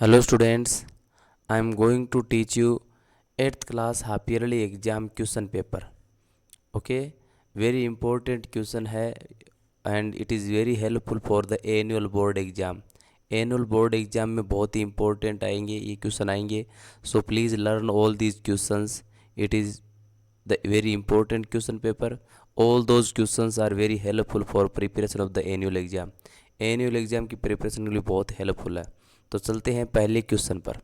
Hello students, I am going to teach you 8th class half yearly exam question paper. Okay, very important question है and it is very helpful for the annual board exam. Annual board exam में बहुत ही important आएंगे ये question आएंगे. So please learn all these questions. It is the very important question paper. All those questions are very helpful for preparation of the annual exam. Annual exam की preparation के लिए बहुत helpful है. तो चलते हैं पहले क्वेश्चन पर.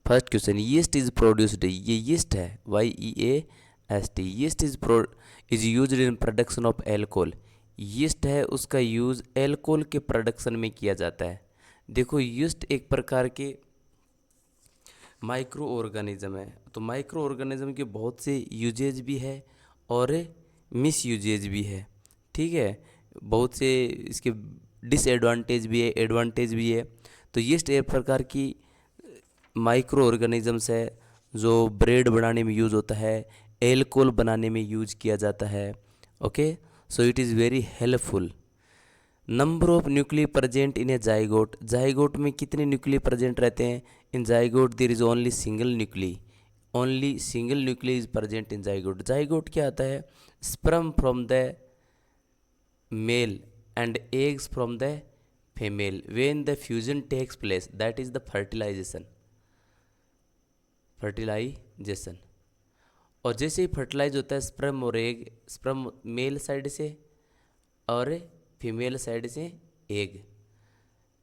First question, yeast is produced. ये यीस्ट है, YEAST. Yeast is used in production of alcohol. Yeast है, उसका यूज़ एल्कोहल के प्रोडक्शन में किया जाता है. देखो, यीस्ट एक प्रकार के माइक्रो ऑर्गेनिज्म है. तो माइक्रो ऑर्गेनिज्म के बहुत से यूजेज भी है और मिस यूजेज भी है. ठीक है, बहुत से इसके डिसएडवांटेज भी है, एडवांटेज भी है. तो यीस्ट एक प्रकार की माइक्रो ऑर्गेनिजम्स है जो ब्रेड बनाने में यूज़ होता है, एल्कोहल बनाने में यूज किया जाता है. Okay, so it is very helpful. Number of nuclei present in a zygote. Zygote में कितने न्यूक्लिय प्रेजेंट रहते हैं? In zygote there is only single nuclei. Only single nuclei is present in zygote. Zygote क्या आता है? Sperm from the male and eggs from the female. When the fusion takes place, that is the fertilisation. और जैसे ही fertilise होता है sperm और egg, sperm male side से और फीमेल साइड से एग,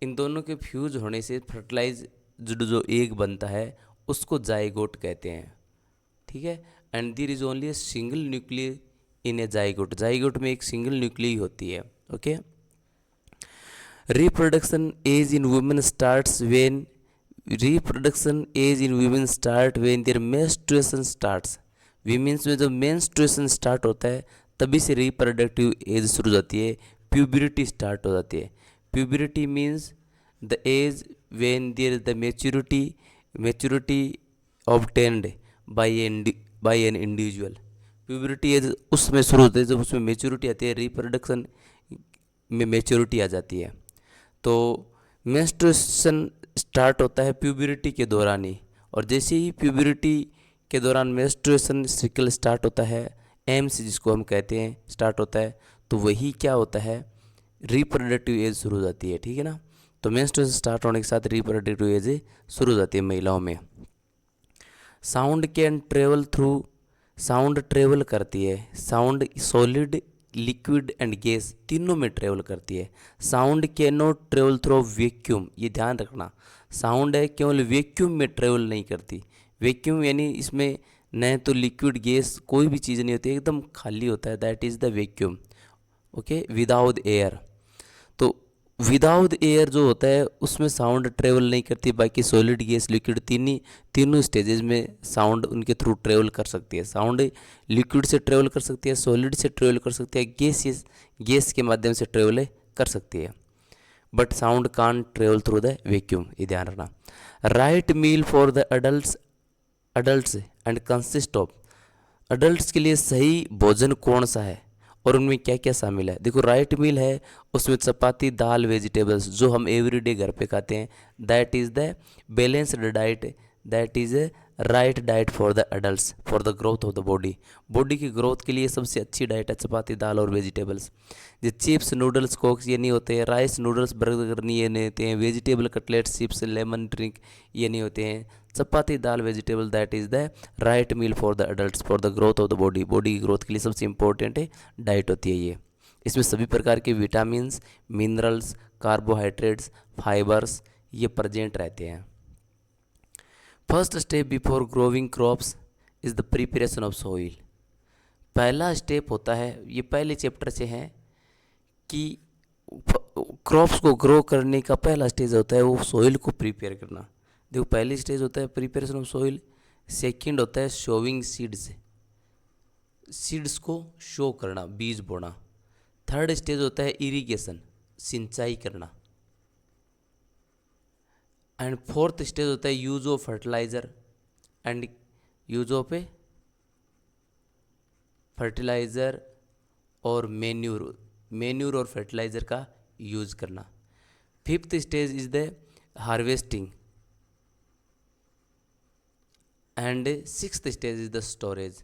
इन दोनों के फ्यूज होने से फर्टिलाइज जो एग बनता है उसको जाइगोट कहते हैं. ठीक है, and there is only a single nuclei in a zygote. Zygote में एक सिंगल न्यूक्लिय होती है. Okay, reproduction age in women starts when. Reproduction age in women start when there menstruation starts. Women's में जब मेंस्ट्रुएशन स्टार्ट होता है तभी से रिप्रोडक्टिव एज शुरू हो जाती है, प्यूबरिटी स्टार्ट हो जाती है. Puberty means the age when there is the maturity obtained by an individual. Puberty age उसमें शुरू होती है जब उसमें मेच्योरिटी आती है, रिप्रोडक्शन में मेच्योरिटी आ जाती है. तो मेंस्ट्रुएशन स्टार्ट होता है प्यूबरिटी के दौरान ही. और जैसे ही प्यूबरिटी के दौरान मेंस्ट्रुएशन साइकिल स्टार्ट होता है, एम्स जिसको हम कहते हैं स्टार्ट होता है, तो वही क्या होता है, रिप्रोडक्टिव एज शुरू हो जाती है. ठीक है ना. तो मेंस्ट्रुएशन स्टार्ट होने के साथ रिप्रोडक्टिव एज शुरू हो जाती है महिलाओं में. Sound can travel through. Sound travel करती है. Sound solid, liquid and gas तीनों में ट्रेवल करती है. Sound can not travel through vacuum. ये ध्यान रखना, साउंड है केवल वैक्यूम में ट्रेवल नहीं करती. वैक्यूम यानी इसमें न तो लिक्विड गैस कोई भी चीज़ नहीं होती, एकदम खाली होता है, that is the vacuum. Okay, without air. तो विदाउट एयर जो होता है उसमें साउंड ट्रेवल नहीं करती. बाकी सॉलिड, गैस, लिक्विड तीनों स्टेजेस में साउंड उनके थ्रू ट्रेवल कर सकती है. साउंड लिक्विड से ट्रेवल कर सकती है, सॉलिड से ट्रेवल कर सकती है, गैस के माध्यम से ट्रेवल कर सकती है. But sound can't travel through the vacuum, ये ध्यान रखना. Right meal for the adults and consist of. Adults के लिए सही भोजन कौन सा है और उनमें क्या क्या शामिल है? देखो, राइट मील है, उसमें चपाती, दाल, वेजिटेबल्स जो हम एवरीडे घर पे खाते हैं, that is the balanced diet. That is a right diet for the adults for the growth of the body. Body की ग्रोथ के लिए सबसे अच्छी डाइट है चपाती, दाल और वेजिटेबल्स. जो चिप्स, नूडल्स, कोक्स ये नहीं होते हैं. राइस, नूडल्स, बर्गर नहीं, ये नहीं होते हैं. Vegetable cutlet, chips, lemon drink ये नहीं होते हैं. Chapati, dal, vegetable, that is the right meal for the adults for the growth of the body. Body की ग्रोथ के लिए सबसे इंपॉर्टेंट है डाइट होती है ये. इसमें सभी प्रकार के विटामिन्स, मिनरल्स, कार्बोहाइड्रेट्स, फाइबर्स ये प्रेजेंट रहते हैं. First step before growing crops is the preparation of soil. पहला स्टेप होता है, ये पहले चैप्टर से है कि क्रॉप्स को ग्रो करने का पहला स्टेज होता है वो सॉइल को प्रिपेयर करना. देखो, पहली स्टेज होता है प्रिपरेशन ऑफ सॉइल, सेकंड होता है शोविंग सीड्स, सीड्स को शो करना, बीज बोना. थर्ड स्टेज होता है इरिगेशन, सिंचाई करना. एंड फोर्थ स्टेज होता है use of fertiliser and use of A fertiliser और मेन्यूर और फर्टिलाइज़र का यूज़ करना. Fifth stage is the harvesting. and sixth stage is the storage.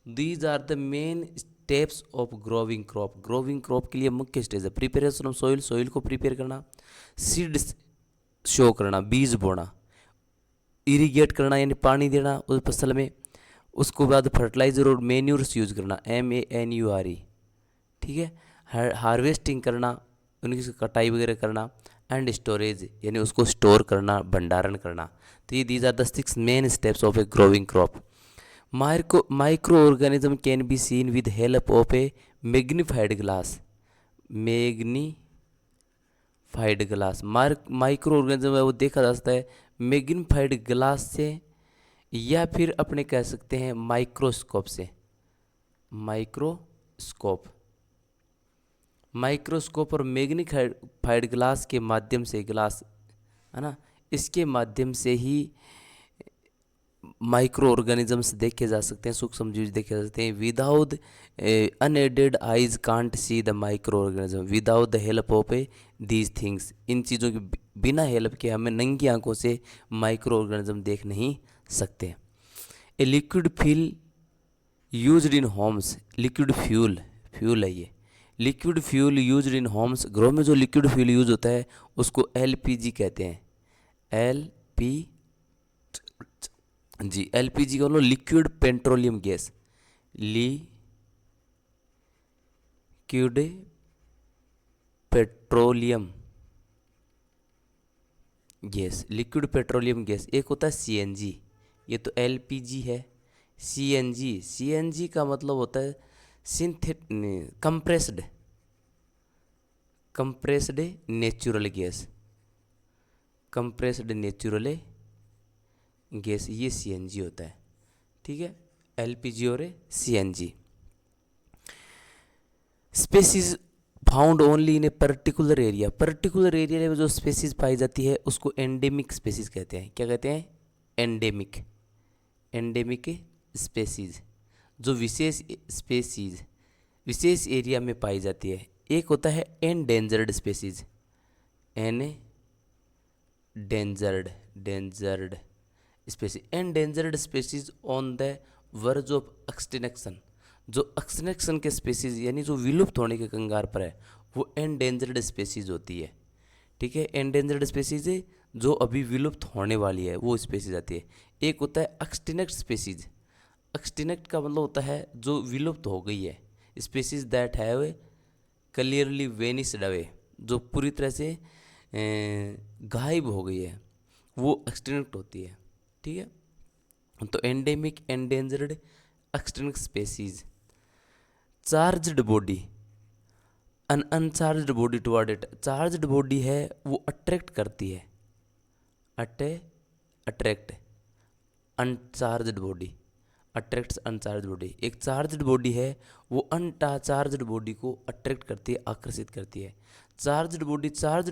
These are the main steps of growing crop. growing crop के लिए मुख्य stage है preparation of soil, soil को prepare करना, सीड शो करना, बीज बोना, इरीगेट करना यानी पानी देना उस फसल में, उसको बाद फर्टिलाइजर और मेन्यूर्स यूज करना, MANURE, ठीक है, हार्वेस्टिंग करना, उनकी कटाई वगैरह करना, एंड स्टोरेज यानी उसको स्टोर करना, भंडारण करना। तो ये these are the 6 main steps of a growing crop. Microorganism can be seen with help of a magnified glass. Magnified glass, microorganism है वो देखा जा सकता है मैग्नीफाइड ग्लास से, या फिर अपने कह सकते हैं माइक्रोस्कोप से। माइक्रोस्कोप और मैग्नीफाइड ग्लास के माध्यम से, ग्लास है ना, इसके माध्यम से ही माइक्रो ऑर्गेनिजम्स देखे जा सकते हैं, सूक्ष्म जीव देखे जा सकते हैं। Without unaided eyes can't see the microorganism without the help of these things. इन चीज़ों के बिना हेल्प के हमें नंगी आंखों से माइक्रो ऑर्गेनिज्म देख नहीं सकते। A liquid fuel used in Holmes, liquid fuel है ये, liquid fuel used in Holmes, घरों में जो लिक्विड फ्यूल यूज होता है उसको LPG कहते हैं। LPG का liquid petroleum gas, liquid petroleum gas, liquid petroleum gas. एक होता है CNG, ये तो LPG है। CNG का मतलब होता है compressed natural gas, compressed natural gas, ये CNG होता है, ठीक है। LPG और CNG। Species found only in a particular area, particular area में जो स्पेसीज पाई जाती है उसको एंडेमिक स्पेसीज कहते हैं। क्या कहते हैं? एंडेमिक स्पेसीज, जो विशेष स्पेसीज विशेष एरिया में पाई जाती है। एक होता है endangered species, endangered species, endangered species on the verge of extinction, जो एक्सटिंक्शन के स्पेसीज यानी जो विलुप्त होने के कगार पर है वो एंडेंजर्ड स्पेसीज होती है, ठीक है। एंडेंजर्ड स्पेसीज है जो अभी विलुप्त होने वाली है वो स्पेसीज आती है। एक होता है एक्सटिंक्ट स्पेसीज, एक्सटिंक्ट का मतलब होता है जो विलुप्त हो गई है, species that have clearly vanished away, जो पूरी तरह से गायब हो गई है वो एक्सटिंक्ट होती है, ठीक है। तो endemic, endangered, extinct species. Charged body, uncharged body toward it, charged body है वो अट्रैक्ट करती है, attract, uncharged body attracts uncharged body. एक चार्ज्ड बॉडी है वो अनचार्ज्ड बॉडी को अट्रैक्ट करती है, आकर्षित करती है। चार्ज्ड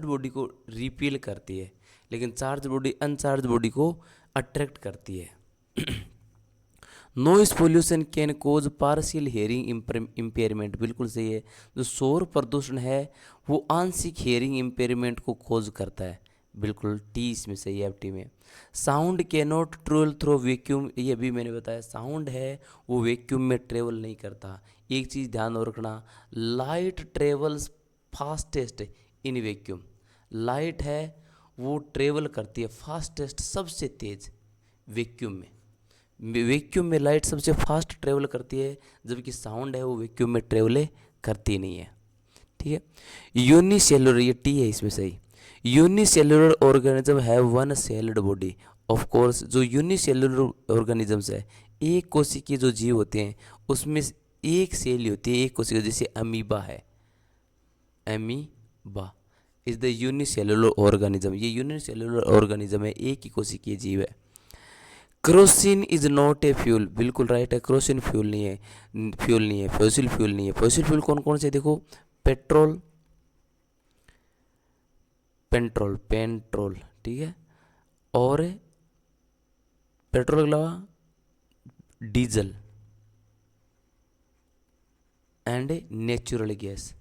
बॉडी को रिपील करती है, लेकिन चार्ज बॉडी अनचार्ज बॉडी को अट्रैक्ट करती है। Noise pollution can cause partial hearing impairment, बिल्कुल सही है। जो शोर प्रदूषण है वो आंशिक हेयरिंग इम्पेयरमेंट को खोज करता है, बिल्कुल टी इसमें सही है, टी में। Sound can not travel through vacuum, ये अभी मैंने बताया, साउंड है वो वैक्यूम में ट्रेवल नहीं करता। एक चीज़ ध्यान और रखना, light travels fastest in vacuum, light है वो ट्रेवल करती है फास्टेस्ट, सबसे तेज वैक्यूम में। वैक्यूम में लाइट सबसे फास्ट ट्रेवल करती है, जबकि साउंड है वो वैक्यूम में ट्रेवल करती नहीं है, ठीक है। यूनिसेलुलर, ये टी है इसमें सही। यूनिसेलुलर ऑर्गेनिज्म है one sailed body, of course जो यूनिसेलुलर ऑर्गेनिजम्स है, एक कोशिकीय जो जीव होते हैं उसमें एक सेल होती है, एक कोशिका, जैसे अमीबा है, amoeba is the unicellular organism, ये यूनिसेलुलर ऑर्गेनिज्म है, एक ही कोशिकीय जीव है। Crocin is not a fuel, बिल्कुल राइट है, क्रोसिन फ्यूल नहीं है, फॉसिल फ्यूल नहीं है। फॉसिल फ्यूल कौन कौन से, देखो, पेट्रोल, ठीक है, और पेट्रोल के अलावा diesel and natural gas,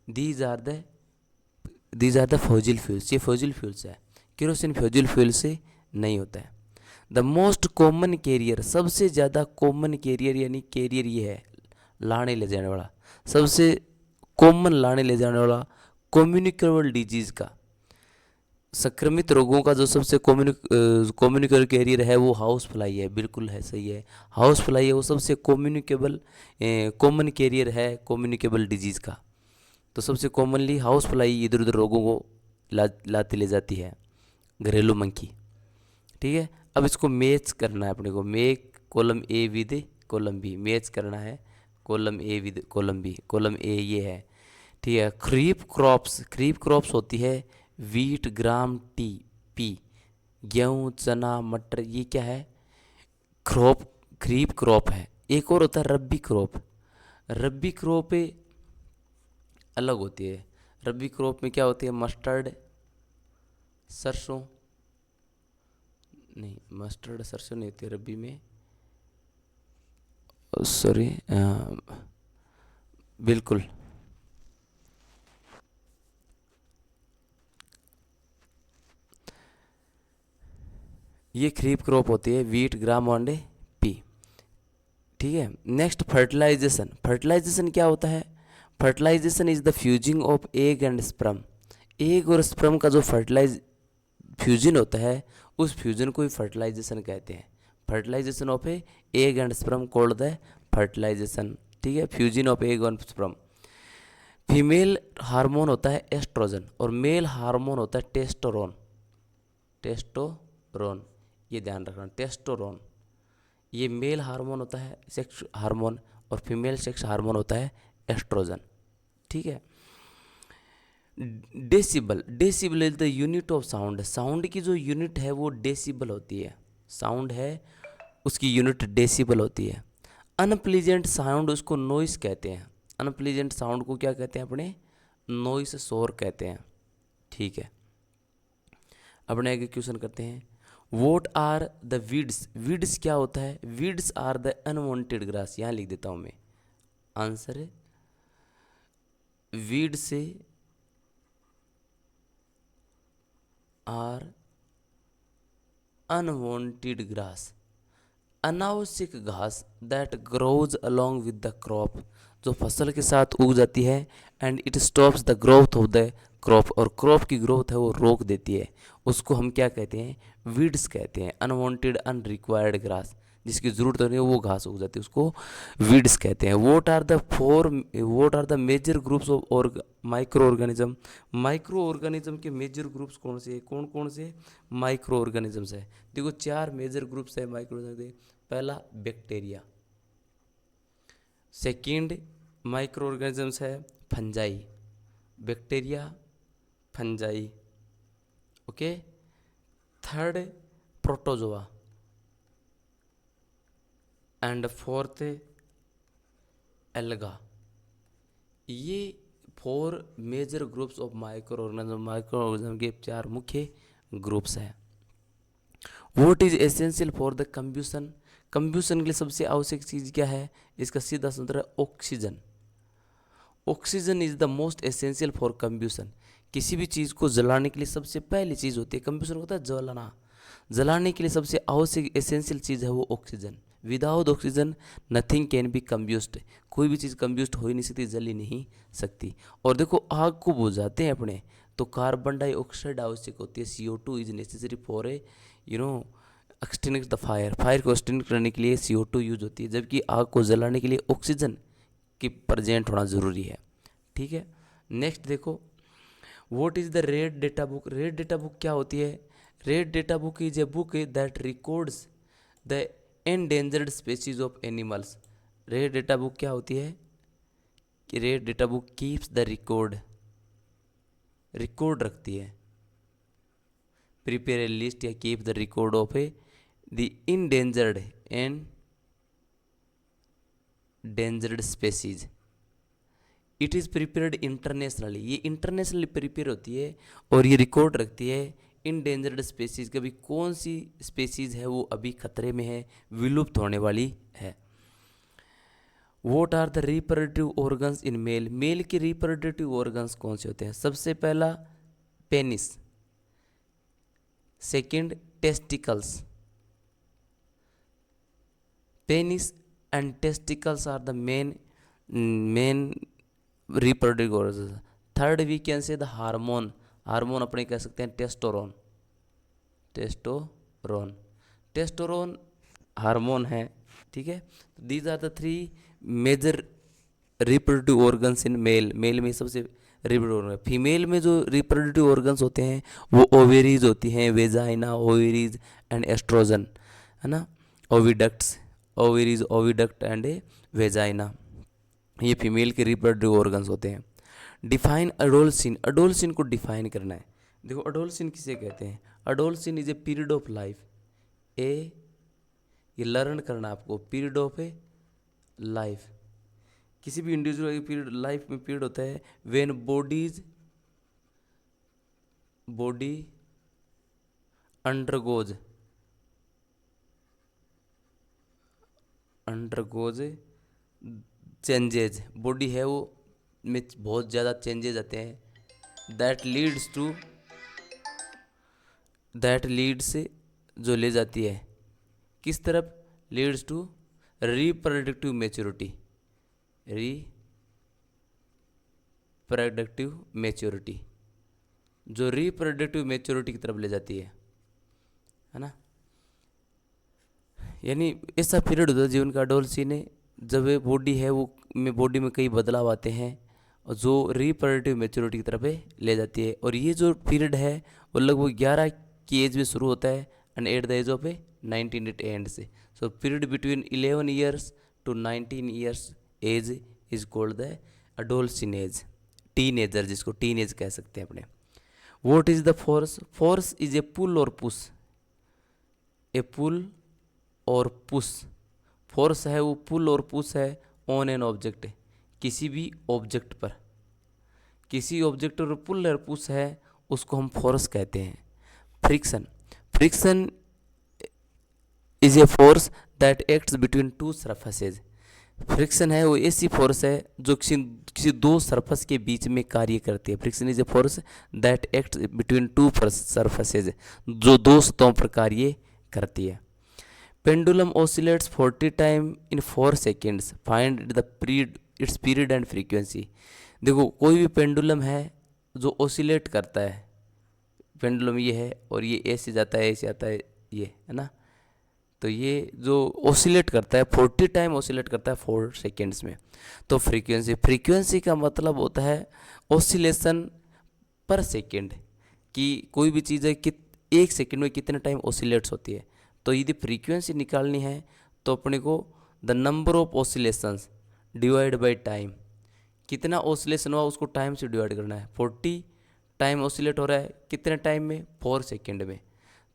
these are the fossil fuels, ये फॉसिल फ्यूल्स है। केरोसिन फ्यूजिल फ्यूल से नहीं होता है। द मोस्ट कॉमन कैरियर, सबसे ज़्यादा कॉमन कैरियर यानी कैरियर ये है लाने ले जाने वाला, सबसे कॉमन लाने ले जाने वाला कम्युनिकेबल डिजीज़ का, संक्रमित रोगों का जो सबसे कम्युनिकेबल कैरियर है वो हाउस फ्लाई है। बिल्कुल है, सही है, हाउस फ्लाई है वो सबसे कम्युनिकेबल कॉमन कैरियर है कम्युनिकेबल डिजीज़ का। तो सबसे कॉमनली हाउस फ्लाई इधर उधर रोगों को लाती ले जाती है, घरेलू मंकी। ठीक है, अब इसको मैच करना है अपने को, make column A with column B, match करना है column A with column B. Column A ये है, ठीक है। खरीफ क्रॉप्स होती है वीट, ग्राम, टी, पी, गेहूँ, चना, मटर, ये क्या है क्रॉप, खरीफ क्रॉप है। एक और होता है रब्बी क्रॉप। रब्बी क्रॉप अलग होती है। रब्बी क्रॉप में क्या होती है, मस्टर्ड, सरसों, नहीं मस्टर्ड सरसों नहीं होती रब्बी में, सॉरी, बिल्कुल ये खरीफ क्रॉप होती है वीट, ग्राम, और पी। ठीक है, नेक्स्ट फर्टिलाइजेशन। फर्टिलाइजेशन क्या होता है, fertilisation is the fusing of egg and sperm. Egg और स्पर्म का जो फ्यूजन होता है उस फ्यूजन को ही फर्टिलाइजेशन कहते हैं। Fertilisation of egg and sperm called the fertilisation. ठीक है, फ्यूजन ऑफ एग और स्पर्म। फीमेल हार्मोन होता है एस्ट्रोजन और मेल हार्मोन होता है टेस्टोरोन। टेस्टोरोन, ये ध्यान रखना, टेस्टोरोन ये मेल हार्मोन होता है, सेक्स हार्मोन, और फीमेल सेक्स हार्मोन होता है एस्ट्रोजन। ठीक है। Decibel, decibel is the unit of sound. Sound की जो यूनिट है वो डेसिबल होती है। साउंड है उसकी यूनिट डेसिबल होती है। अनप्लीजेंट साउंड उसको नॉइस कहते हैं। अनप्लीजेंट साउंड को क्या कहते हैं अपने, नॉइस, शोर कहते हैं। ठीक है, अपने आगे क्वेश्चन करते हैं। What are the weeds. Weeds क्या होता है, weeds are the unwanted grass. यहाँ लिख देता हूँ मैं आंसर है, वीड से आर अनवांटेड ग्रास, अनावश्यक घास that grows along with the crop, जो फसल के साथ उग जाती है, and it stops the growth of the crop, और क्रॉप की ग्रोथ है वो रोक देती है, उसको हम क्या कहते हैं, वीड्स कहते हैं। अनवांटेड अनरिक्वायर्ड ग्रास, जिसकी जरूरत नहीं है वो घास उग जाती है, उसको वीड्स कहते हैं। What are the major groups of microorganism. Microorganism के मेजर ग्रुप्स कौन से, कौन कौन से माइक्रो ऑर्गेनिजम्स है। देखो 4 मेजर ग्रुप्स है माइक्रो ऑर्गेनिज्म। पहला बैक्टीरिया, सेकंड माइक्रो ऑर्गेनिजम्स है fungi, bacteria, fungi, okay. Third protozoa, and fourth alga. ये 4 major groups of microorganism. Microorganism के 4 मुख्य ग्रुप्स हैं। What is essential for the combustion. Combustion के लिए सबसे आवश्यक चीज़ क्या है, इसका सीधा सूत्र है oxygen. Oxygen is the most essential for combustion. किसी भी चीज़ को जलाने के लिए सबसे पहली चीज़ होती है, कंब्यूशन होता है जलाना, जलाने के लिए सबसे आवश्यक एसेंशियल चीज़ है वो oxygen. Without oxygen nothing can be combusted. कोई भी चीज़ कंब्यूस्ट हो ही नहीं सकती, जल ही नहीं सकती। और देखो आग को बुझाते हैं अपने, तो कार्बन डाइऑक्साइड आवश्यक होती है। CO2 is necessary for a extinguish the fire. Fire को एक्सटिंग्विश करने के लिए CO2 यूज होती है, जबकि आग को जलाने के लिए ऑक्सीजन की प्रेजेंट होना ज़रूरी है। ठीक है, नेक्स्ट देखो, what is the red data book. Red data book क्या होती है, red data book is a book that records the endangered species of animals. Red data book क्या होती है कि red data book keeps the record रखती है, prepare a list या keep the record of the endangered and endangered species. It is prepared internationally, ये internationally prepare होती है और ये रिकॉर्ड रखती है इंडेंजर्ड स्पेसीज, कभी कौन सी स्पेसीज है वो अभी खतरे में है, विलुप्त होने वाली है। What are the reproductive organs in male. Male के रिप्रोडक्टिव ऑर्गन्स कौन से होते हैं, सबसे पहला penis, second testicles, penis and testicles are the main reproductive organs. Third we can say the hormone, hormone अपने कह सकते हैं टेस्टोरोन, टेस्टोरोन हार्मोन है, ठीक है। These are the three major reproductive organs in male, male में सबसे रिप्रोडक्टिव ऑर्गन। फीमेल में जो रिप्रोडक्टिव ऑर्गन्स होते हैं वो ओवेरीज होती हैं, वेजाइना, ओवेरीज एंड एस्ट्रोजन, है ना, oviducts, ovaries, oviduct and vagina, ये फीमेल के रिप्रोडक्टिव ऑर्गन्स होते हैं। डिफाइन अडोलसिन, अडोलसिन को डिफाइन करना है। देखो अडोलसिन किसे कहते हैं, adolescence is a period of life, ये लर्न करना आपको, पीरियड ऑफ ए लाइफ, किसी भी इंडिविजुअल की पीरियड लाइफ में पीरियड होता है when body undergoes changes, body है वो में बहुत ज़्यादा चेंजेज आते हैं, दैट लीड्स जो ले जाती है किस तरफ, लीड्स टू रिप्रोडक्टिव मैच्योरिटी, जो रिप्रोडक्टिव मैच्योरिटी की तरफ ले जाती है ना। यानी ऐसा पीरियड होता है जीवन का अडोलसिन है जब बॉडी है वो बॉडी में कई बदलाव आते हैं और जो रिप्रोडक्टिव मैच्योरिटी की तरफ ले जाती है। और ये जो पीरियड है वो लगभग 11 की एज में शुरू होता है and at the age of 19 it end से। So period between 11 years to 19 years age is called the adolescence age, teenager, जिसको टीनेज कह सकते हैं अपने। What is the force, force is a pull और पुश, ए पुल और push, force है वो पुल और पुश है ऑन एन ऑब्जेक्ट, किसी भी ऑब्जेक्ट पर, किसी ऑब्जेक्ट पर पुल और पुश है उसको हम फोर्स कहते हैं। Friction, friction is a force that acts between two surfaces, friction है वो ऐसी फोर्स है जो किसी दो सरफेस के बीच में कार्य करती है। Friction is a force that acts between two surfaces, जो दो सतहों पर कार्य करती है। Pendulum oscillates 40 time in 4 seconds, find the it's period and frequency. देखो कोई भी पेंडुलम है जो ऑसिलेट करता है, पेंडुलम ये है और ये ऐसे जाता है ऐसे आता है, ये है ना, तो ये जो ऑसिलेट करता है 40 टाइम ऑसिलेट करता है 4 सेकेंड्स में। तो फ्रीक्वेंसी का मतलब होता है ऑसिलेशन पर सेकेंड, कि कोई भी चीज़ है कि 1 सेकेंड में कितने टाइम ऑसिलेट्स होती है। तो यदि फ्रीक्वेंसी निकालनी है तो अपने को the number of oscillations divide by time, कितना ऑसिलेशन हुआ उसको टाइम से डिवाइड करना है। 40 टाइम ऑसिलेट हो रहा है कितने टाइम में, 4 सेकेंड में,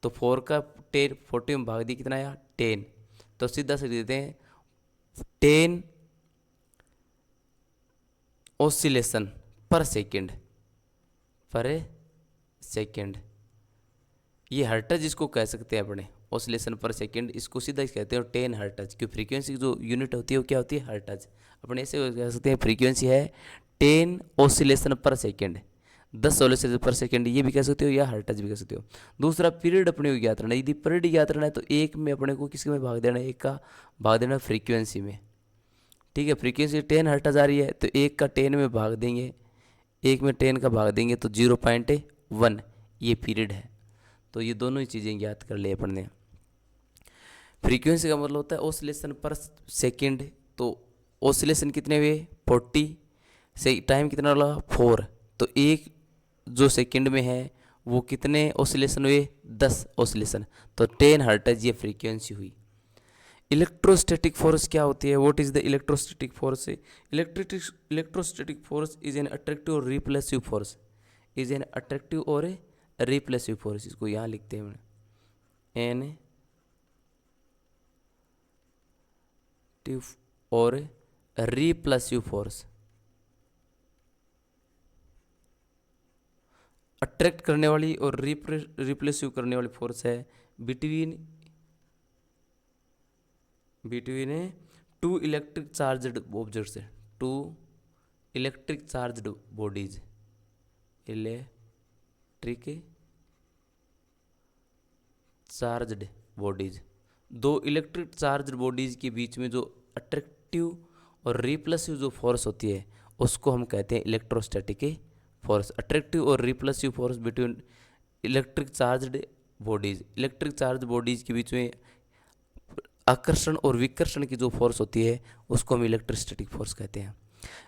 तो 4 का 10 40 में भाग दिया कितना आया 10, तो सीधा से देते हैं 10 ऑसिलेशन पर सेकेंड, ये हर्ट्ज जिसको कह सकते हैं अपने, ऑसिलेशन पर सेकेंड, इसको सीधा कहते हैं 10 हर्ट्ज, क्योंकि फ्रीक्वेंसी जो यूनिट होती है वो क्या होती है, हर्ट्ज। अपने ऐसे कह सकते हैं फ्रीक्वेंसी है 10 ऑसिलेशन पर सेकेंड, 10 ऑसिलेशन पर सेकेंड, ये भी कह सकते हो या हर्ट्ज भी कह सकते हो। दूसरा पीरियड अपने को ज्ञात रहना है, यदि पीरियड ज्ञात रहना है तो एक में अपने को किसके में भाग देना है, एक का भाग देना फ्रीक्वेंसी में, ठीक है। फ्रीक्वेंसी 10 हर्ट्ज आ रही है तो एक का 10 में भाग देंगे, एक में 10 का भाग देंगे तो 0.1 ये पीरियड है। तो ये दोनों ही चीज़ें ज्ञात कर लिए अपन ने। फ्रीक्वेंसी का मतलब होता है ऑसिलेशन पर सेकेंड, तो ऑसिलेशन कितने हुए 40 से टाइम कितना लगा 4, तो एक जो सेकेंड में है वो कितने ऑसिलेशन हुए 10 ऑसिलेशन, तो 10 हर्ट्ज ये फ्रीक्वेंसी हुई। इलेक्ट्रोस्टैटिक फोर्स क्या होती है, what is the electrostatic force, electrostatic force is an attractive और repulsive force, is an attractive और ए रिपल्सिव फोर्स, इसको यहाँ लिखते हैं एन और रिपल्सिव फोर्स, अट्रैक्ट करने वाली और रिपल्सिव करने वाली फोर्स है between two electric charged objects, two electric charged bodies, electric charged bodies, दो इलेक्ट्रिक चार्ज बॉडीज के बीच में जो अट्रैक्टिव और रिपल्सिव जो फोर्स होती है उसको हम कहते हैं इलेक्ट्रोस्टैटिक फोर्स। अट्रैक्टिव और repulsive force between electric charged bodies, electric charge bodies के बीच में आकर्षण और विकर्षण की जो फोर्स होती है उसको हम इलेक्ट्रोस्टैटिक फोर्स कहते हैं।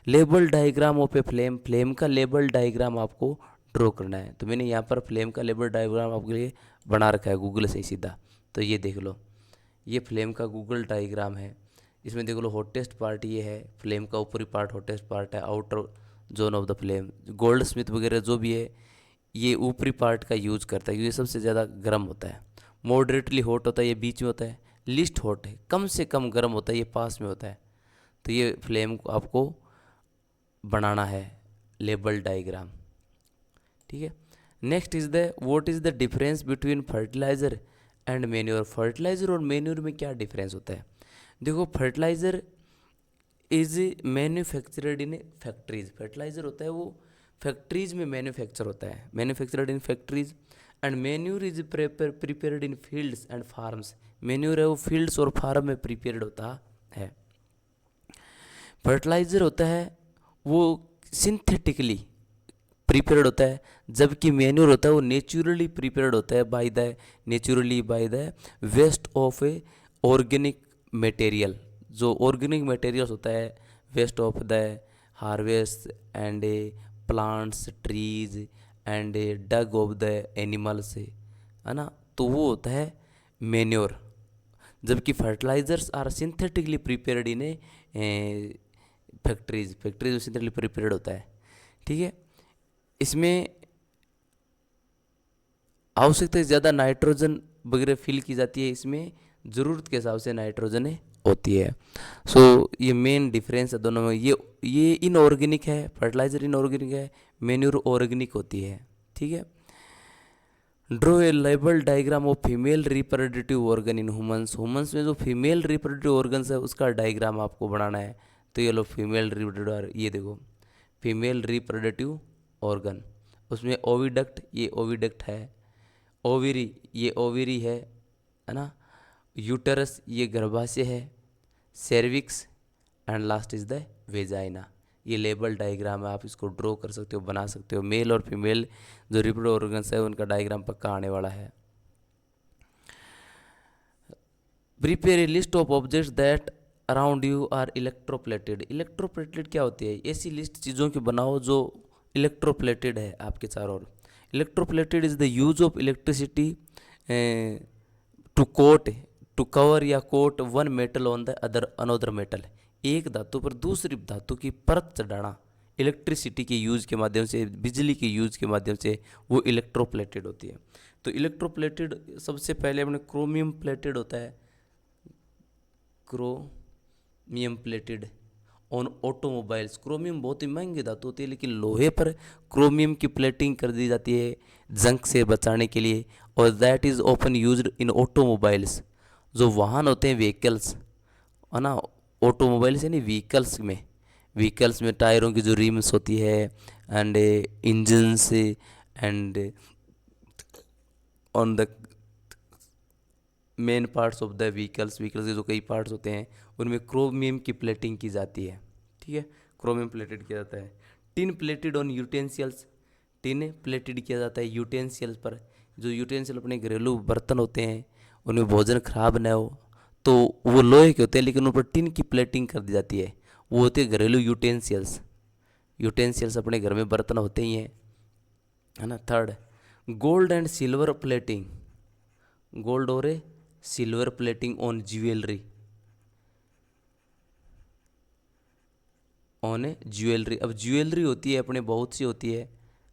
Label diagram of a flame, flame का लेबल डायग्राम आपको ड्रॉ करना है। तो मैंने यहाँ पर फ्लेम का लेबल डायग्राम आपके लिए बना रखा है गूगल से ही सीधा, तो ये देख लो, ये फ्लेम का गूगल डायग्राम है। इसमें देख लो हॉटेस्ट पार्ट ये है, फ्लेम का ऊपरी पार्ट हॉटेस्ट पार्ट है, outer zone of the flame. Gold Smith वगैरह जो भी है ये ऊपरी पार्ट का यूज करता है क्योंकि ये सबसे ज़्यादा गर्म होता है। मॉडरेटली हॉट होता है, ये बीच में होता है। लिस्ट हॉट है, कम से कम गर्म होता है, ये पास में होता है। तो ये फ्लेम को आपको बनाना है लेबल डायग्राम, ठीक है। Next is the what is the difference between fertiliser and manure. Fertiliser और मैन्योर में क्या डिफरेंस होता है? देखो, fertiliser is manufactured in factories. Fertiliser होता है वो फैक्ट्रीज में मैन्युफैक्चर होता है, manufactured in factories. And manure is prepared in fields and farms. Manure है वो फील्ड्स और फार्म में प्रिपेयर्ड होता है। फर्टिलाइजर होता है वो सिंथेटिकली प्रिपेयर्ड होता है, जबकि मैन्योर होता है वो नेचुरली प्रिपेयर्ड होता है by the waste of a organic material. जो ऑर्गेनिक मटेरियल्स होता है waste of the harvest and plants trees and dung of the animals, है ना, तो वो होता है मैन्योर। जबकि fertilisers are synthetically prepared in a factories synthetically prepared होता है, ठीक है। इसमें आवश्यकता से ज़्यादा नाइट्रोजन वगैरह फिल की जाती है, इसमें ज़रूरत के हिसाब से नाइट्रोजन होती है। सो ये मेन डिफरेंस है दोनों में। ये इनऑर्गेनिक है, फर्टिलाइजर इनऑर्गेनिक है, मैन्योर ऑर्गेनिक होती है, ठीक है। Draw a label diagram of female reproductive organ in humans. Humans में जो फीमेल रिप्रोडक्टिव ऑर्गन्स है उसका डायग्राम आपको बनाना है। तो ये लो फीमेल रिप्रोडक्टिव, ये देखो फीमेल रिप्रोडक्टिव ऑर्गन, उसमें ओविडक्ट, ये ओविडक्ट है, ओवरी ये ओवरी है ना, यूटरस ये गर्भाशय है, cervix and last is the vagina. ये लेबल डायग्राम है, आप इसको ड्रॉ कर सकते हो, बना सकते हो। मेल और फीमेल जो रिप्रोडक्टिव ऑर्गन्स है उनका डायग्राम पक्का आने वाला है। Prepare a list of objects that around you are electroplated. Electroplated क्या होती है? ऐसी लिस्ट चीज़ों की बनाओ जो इलेक्ट्रोप्लेटेड है आपके चारों ओर। Electroplated is the use of electricity to cover या coat one metal on the another metal. एक धातु पर दूसरी धातु की परत चढ़ाना इलेक्ट्रिसिटी के यूज के माध्यम से, बिजली के यूज के माध्यम से, वो इलेक्ट्रोप्लेटेड होती है। तो इलेक्ट्रोप्लेटेड सबसे पहले अपने क्रोमियम प्लेटेड होता है, chromium plated on automobiles. Chromium बहुत ही महंगी धातु होती है, लेकिन लोहे पर क्रोमियम की प्लेटिंग कर दी जाती है जंग से बचाने के लिए, और that is often used in automobiles. जो वाहन होते हैं व्हीकल्स, है ना, ऑटोमोबाइल्स यानी व्हीकल्स में टायरों की जो रिम्स होती है and engines and on the main parts of the vehicles के जो कई पार्ट्स होते हैं उनमें क्रोमियम की प्लेटिंग की जाती है, ठीक है, क्रोमियम प्लेटेड किया जाता है। Tin plated on utensils, tin plated किया जाता है यूटेंसियल्स पर। जो यूटेंसियल अपने घरेलू बर्तन होते हैं उनमें भोजन खराब न हो तो वो लोहे के होते हैं, लेकिन उन पर टिन की प्लेटिंग कर दी जाती है, वो होते हैं घरेलू यूटेंसियल्स अपने घर में बर्तन होते ही हैं, है ना। Third, gold and silver plating, gold और सिल्वर प्लेटिंग ऑन ज्वेलरी, अब ज्वेलरी होती है अपने बहुत सी होती है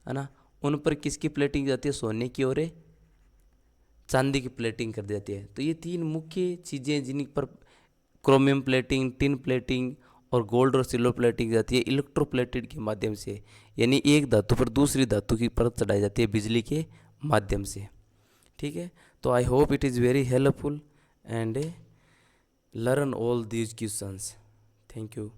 ना, उन पर किसकी प्लेटिंग की जाती है? सोने की और चांदी की प्लेटिंग कर दी जाती है। तो ये तीन मुख्य चीज़ें जिन पर क्रोमियम प्लेटिंग, टिन प्लेटिंग और गोल्ड और सिल्वर प्लेटिंग की जाती है इलेक्ट्रोप्लेटेड के माध्यम से, यानी एक धातु पर दूसरी धातु की परत चढ़ाई जाती है बिजली के माध्यम से, ठीक है। तो I hope it is very helpful and learn all these questions. Thank you.